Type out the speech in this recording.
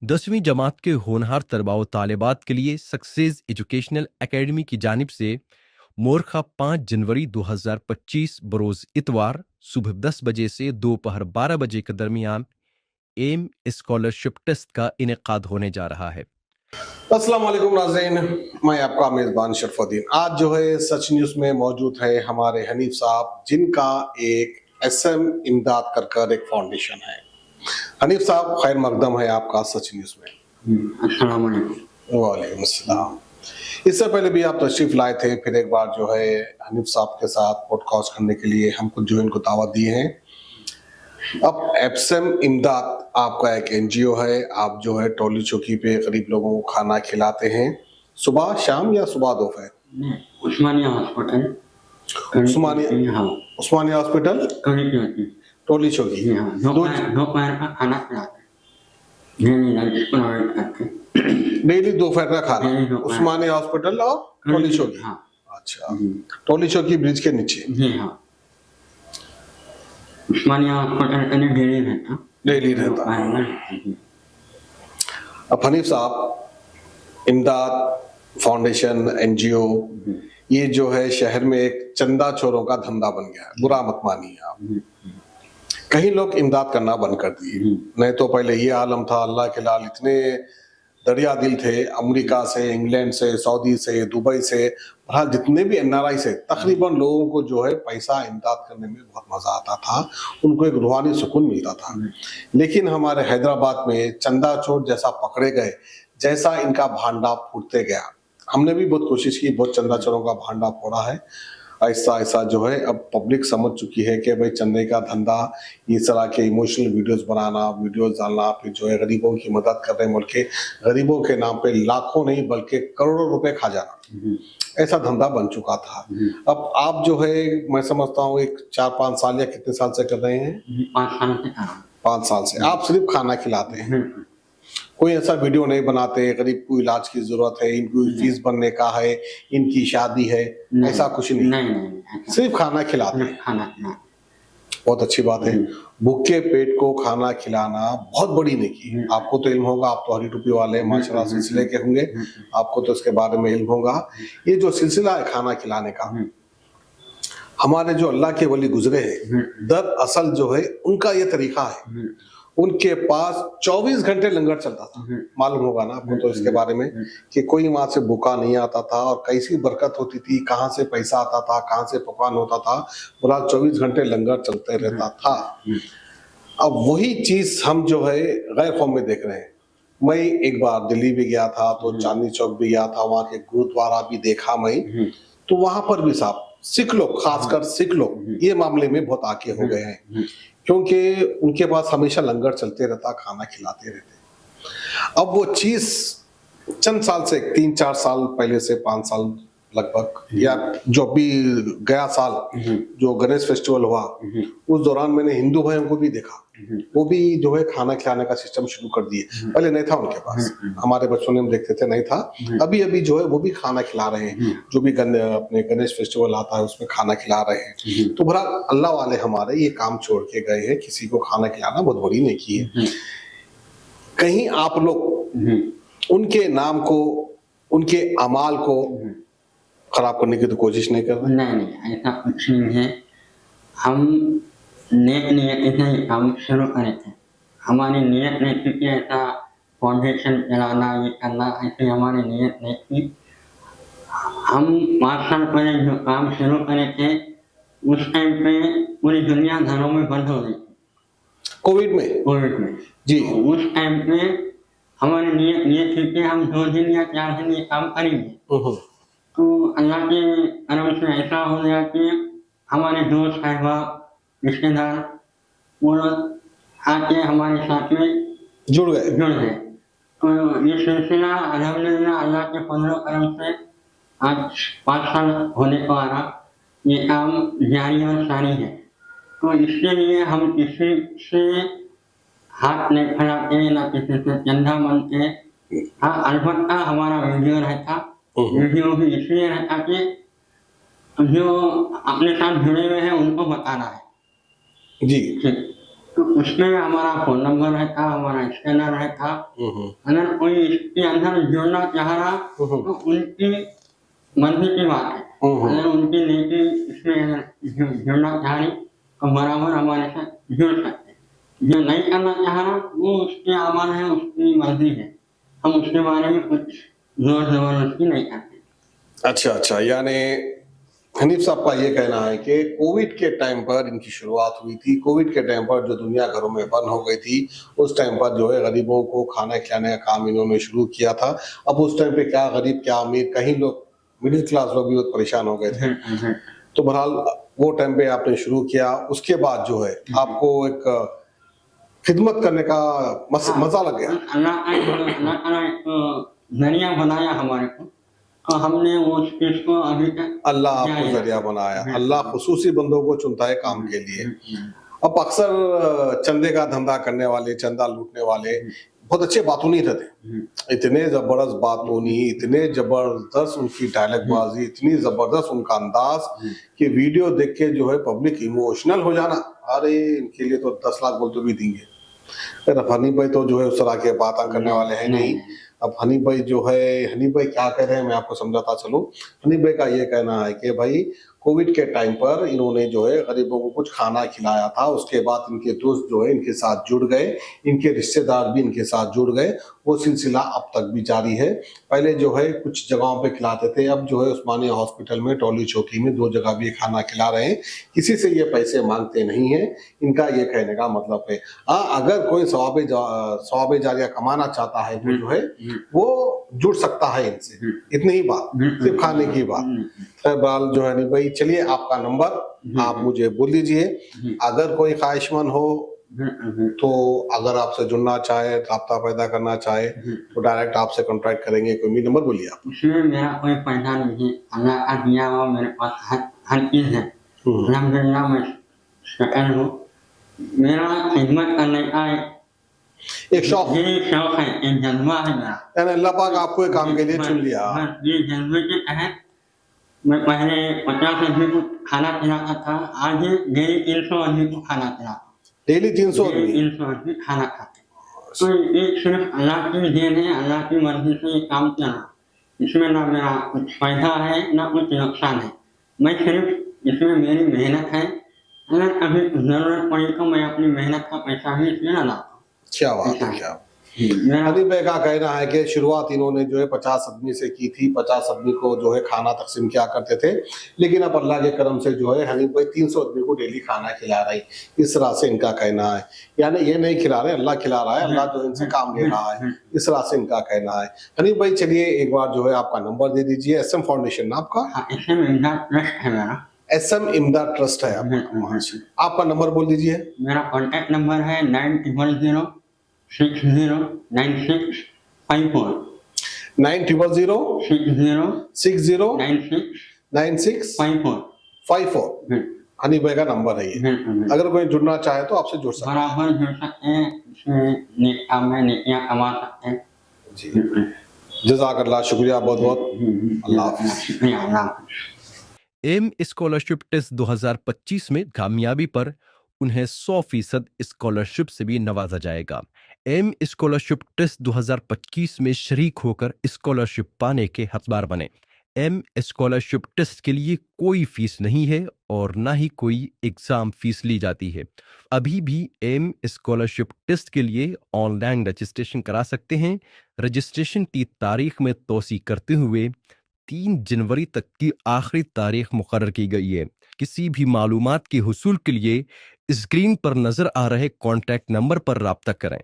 10वीं जमात के होनहार तलबा व तालिबात के लिए सक्सेस एजुकेशनल एकेडमी की जानिब से मोरखा 5 जनवरी 2025 बरोज़ इतवार सुबह 10 बजे से दोपहर 12 बजे के दरमियान एम स्कॉलरशिप टेस्ट का इनेकाद होने जा रहा है। अस्सलाम वालेकुम नाज़रीन, मैं आपका मेज़बान शरफुद्दीन। आज जो है सच न्यूज़ में मौजूद है हमारे हनीफ साहब, जिनका एक SM इमदाद कर एक फाउंडेशन है। हनीफ साहब, खैर मकदम है आपका सच न्यूज़ में। अस्सलाम वालेकुम। वालेकुम अस्सलाम। इससे पहले भी आप तशरीफ लाए थे, फिर एक बार जो है हनीफ साहब के साथ पॉडकास्ट करने के लिए हमको जो इनको दावत दी है। अब एप्सम इमदाद आपका एक NGO है, आप जो है टोली चौकी पे गरीब लोगों को खाना खिलाते हैं, सुबह शाम या सुबह दोपहर? उस्मानिया हॉस्पिटल, उस्मानिया हॉस्पिटल टोली चौकी दोपहर का खाना खिलाते हैं, डेली दोपहर का खाना उस्मानिया हॉस्पिटल और टोली चौकी। अच्छा, टोली चौकी ब्रिज के नीचे। जी हाँ, उस्मानिया हॉस्पिटल के लिए डेली रहता है। अब हनीफ साहब, इमदाद फाउंडेशन NGO ये जो है शहर में एक चंदा चोरों का धंधा बन गया है। बुरा मत मानिए आप, कई लोग इमदाद करना बंद कर दिए। नहीं तो पहले ये आलम था, अल्लाह के लाल इतने दरिया दिल थे, अमेरिका से, इंग्लैंड से, सऊदी से, दुबई से, जितने भी NRI से तकरीबन लोगों को जो है पैसा इमदाद करने में बहुत मजा आता था, उनको एक रूहानी सुकून मिलता था। लेकिन हमारे हैदराबाद में चंदा चोर जैसा पकड़े गए, जैसा इनका भांडा फूटते गया, हमने भी बहुत कोशिश की, बहुत चंदा चोरों का भांडा फोड़ा है। ऐसा ऐसा जो है अब पब्लिक समझ चुकी है कि भाई चंदे का धंधा, इस तरह के इमोशनल वीडियोस बनाना, वीडियोस डालना, फिर जो है गरीबों की मदद कर रहे मुल्क के गरीबों के नाम पे लाखों नहीं बल्कि करोड़ों रुपए खा जाना, ऐसा धंधा बन चुका था। अब आप जो है मैं समझता हूँ एक 4-5 साल या कितने साल से कर रहे हैं? 5 साल से आप सिर्फ खाना खिलाते हैं, कोई ऐसा वीडियो नहीं बनाते गरीब को इलाज की जरूरत है, इनको फीस भरने का है, इनकी शादी है, ऐसा कुछ नहीं, सिर्फ खाना खिलाते हैं। बहुत अच्छी बात है। भूखे पेट को खाना खिलाना बहुत बड़ी नेकी है। आपको तो इल्म होगा, आप तो हरी टोपी वाले माशाल्लाह सिलसिले के होंगे, आपको तो इसके बारे में इल्म होगा। ये जो सिलसिला है खाना खिलाने का, हमारे जो अल्लाह के वली गुजरे हैं, दरअसल जो है उनका ये तरीका है। उनके पास 24 घंटे लंगर चलता था, मालूम होगा ना आपको तो इसके बारे में, कि कोई वहां से भूखा नहीं आता था और कैसी बरकत होती थी, कहाँ से पैसा आता था, कहाँ से पकवान होता था, पूरा 24 घंटे लंगर चलते रहता था। अब वही चीज हम जो है गैर कौम में देख रहे हैं। मैं एक बार दिल्ली भी गया था, तो चांदनी चौक भी गया था, वहां के गुरुद्वारा भी देखा मैं, तो वहां पर भी साहब सिख लोग, खासकर सिख लोग ये मामले में बहुत आगे हो गए हैं, क्योंकि उनके पास हमेशा लंगर चलते रहता, खाना खिलाते रहते। अब वो चीज चंद साल से 3-4 साल पहले से 5 साल लगभग, या जो अभी गया साल जो गणेश फेस्टिवल हुआ, उस दौरान मैंने हिंदू भाइयों को भी देखा, वो भी जो है खाना खिलाने का सिस्टम शुरू कर दिए। पहले नहीं था उनके पास, हमारे बचपन में हम देखते थे नहीं था, अभी अभी जो है वो भी खाना खिला रहे हैं। जो भी अपने गणेश फेस्टिवल आता है उसमें खाना खिला रहे हैं। तो भला अल्लाह वाले हमारे ये काम छोड़ के गए हैं, किसी को खाना खिलाना बहुत बड़ी नेकी है। कहीं आप लोग उनके नाम को, उनके अमाल को खराब करने की तो कोशिश नहीं कर रहे? नहीं, ऐसा कुछ नहीं है। हम नेक नियत से काम शुरू करे थे। हमारी नियत नहीं थी कि ऐसा फाउंडेशन चलाना, ये करना, ऐसी हमारी नियत नहीं थी। हम 5 साल पहले जो काम शुरू करे थे, उस टाइम पे पूरी दुनिया घरों में बंद हो गई थी, कोविड में जी। उस टाइम पे हमारी नियत ये थी कि हम 2 दिन या 4 दिन ये काम करेंगे। तो अल्लाह के करम से ऐसा हो गया कि हमारे दोस्त अहबाब रिश्तेदार वो आके हमारे साथ में जुड़ गए। तो ये सिलसिला अल्हम्दुलिल्लाह अल्लाह के फजल करम से आज 5 साल होने को आ रहा, ये काम जारी और सारी है। तो इसके लिए हम किसी से हाथ नहीं फैलाते, ना किसी से चंदा मांगते। हाँ, अलबत्ता हमारा वीडियो रहता, वीडियो भी इसलिए रहता कि जो अपने साथ जुड़े हुए हैं उनको बताना है जी। तो उसमें हमारा फ़ोन नंबर रहता, हमारा स्कैनर रहता। अगर कोई इसके अंदर जुड़ना चाह रहा तो उनकी मर्ज़ी की बात है। अगर उनकी नेकी इसमें अगर जुड़ना चाह रही तो बराबर हमारे साथ जुड़ सकते हैं। जो नहीं करना चाह रहा वो उसके अमल है, उसकी मर्ज़ी है। हम उसके बारे में कुछ ज़ोर ज़बरदस्ती नहीं करते। अच्छा, यानी हनीफ साहब का ये कहना है कि कोविड के टाइम पर इनकी शुरुआत हुई थी। कोविड के टाइम पर जो दुनिया घरों में बंद हो गई थी, उस टाइम पर जो है गरीबों को खाना खिलाने का काम इन्होंने शुरू किया था। अब उस टाइम पे क्या गरीब क्या अमीर, कहीं लोग मिडिल क्लास लोग भी बहुत परेशान हो गए थे। तो बहरहाल वो टाइम पे आपने शुरू किया, उसके बाद जो है आपको एक खिदमत करने का मजा लग गया। अल्लाह जरिया बनाया हमारे को, तो हमने वो चीज को अभी तक अल्लाह आपको जरिया बनाया। अल्लाह खुसूसी बंदों को चुनता है काम के लिए। अब अक्सर चंदे का धंधा करने वाले, चंदा लूटने वाले बहुत अच्छे बातूनी रहते। इतने जबरदस्त बातूनी, इतने जबरदस्त उनकी डायलॉगबाजी, इतनी जबरदस्त उनका अंदाज कि वीडियो देख के जो है पब्लिक इमोशनल हो जाना, अरे इनके लिए तो 10 लाख बोल तो भी देंगे। हनीफ भाई तो जो है उस तरह के बात करने वाले हैं नहीं। अब हनीफ भाई जो है, हनीफ भाई क्या कह रहे हैं मैं आपको समझाता चलूं। हनीफ भाई का ये कहना है कि भाई कोविड के टाइम पर इन्होंने जो है गरीबों को कुछ खाना खिलाया था। उसके बाद इनके दोस्त जो है इनके साथ जुड़ गए, इनके रिश्तेदार भी इनके साथ जुड़ गए। वो सिलसिला अब तक भी जारी है। पहले जो है कुछ जगहों पे खिलाते थे, अब जो है उस्मानिया हॉस्पिटल में टोली चौकी में 2 जगह भी खाना खिला रहे हैं। किसी से ये पैसे मांगते नहीं है, इनका ये कहने का मतलब है। हाँ, अगर कोई सवाब जारिया कमाना चाहता है तो जो है वो जुड़ सकता है इनसे। इतनी ही बात, सिर्फ खाने की बात। बहरहाल जो है नहीं भाई, चलिए आपका नंबर आप मुझे बोल दीजिए। अगर कोई ख्वाहिशमंद हो तो अगर आपसे जुड़ना चाहे, राब्ता पैदा करना चाहे तो डायरेक्ट आपसे कांटेक्ट करेंगे। कोई भी नंबर बोलिए आप। इसमें मेरा कोई पैसा नहीं है, अल्लाह का दिया हुआ मेरे पास हर चीज है। अल्हम्दुलिल्लाह मैं शकर हूँ। मेरा खिदमत करने का एक शौक है, एक जज्बा है मेरा। यानी अल्लाह पाक आपको एक काम के लिए चुन लिया। ये जज्बे के तहत मैं पहले 50 आदमी को खाना खिलाता था, आज डेली 300 आदमी को खाना खिलाता। डेली 300 आदमी खाना खाते। तो ये सिर्फ अल्लाह की देन है, अल्लाह की मर्जी से ये काम चला। इसमें ना मेरा कुछ फायदा है ना कुछ नुकसान है। मैं सिर्फ इसमें मेरी मेहनत है। अगर कभी जरूरत पड़ी तो मैं अपनी मेहनत का पैसा ही इसमें ना लाता। क्या बात है, क्या हनीफ भाई का कहना है कि शुरुआत इन्होंने जो है 50 आदमी से की थी। 50 आदमी को जो है खाना तकसीम किया करते थे, लेकिन अब अल्लाह के करम से जो है हनीफ भाई 300 आदमी को डेली खाना खिला रहे हैं। इस तरह से इनका कहना है। यानी ये नहीं खिला रहे, अल्लाह खिला रहा है, अल्लाह जो इनसे काम ले रहा है। इस तरह से इनका कहना है। हनीफ भाई चलिए एक बार जो है आपका नंबर दे दीजिए। SM फाउंडेशन ना आपका? SM इमदाद ट्रस्ट है आपका नंबर बोल दीजिए। मेरा कॉन्टैक्ट नंबर है 9000 609654 9000 60 9654 हनीफ भाई का नंबर है ये। अगर कोई जुड़ना चाहे तो आपसे जुड़ सकते हैं। बराबर जुड़ सकते हैं, इसमें काम में नेकियां कमा सकते हैं जी। जज़ाकल्लाह, शुक्रिया बहुत बहुत। अल्लाह हाफ़िज़। एम स्कॉलरशिप टेस्ट 2025 में कामयाबी पर उन्हें 100% स्कॉलरशिप से भी नवाजा जाएगा। एम स्कॉलरशिप टेस्ट 2025 में शरीक होकर स्कॉलरशिप पाने के हकदार बने। एम स्कॉलरशिप टेस्ट के लिए कोई फीस नहीं है और ना ही कोई एग्जाम फीस ली जाती है। अभी भी एम स्कॉलरशिप टेस्ट के लिए ऑनलाइन रजिस्ट्रेशन करा सकते हैं। रजिस्ट्रेशन की तारीख में तोसी करते हुए 3 जनवरी तक की आखिरी तारीख मुकर्रर की गई है। किसी भी मालूमात के हुसूल के लिए स्क्रीन पर नजर आ रहे कॉन्टैक्ट नंबर पर राब्ता करें।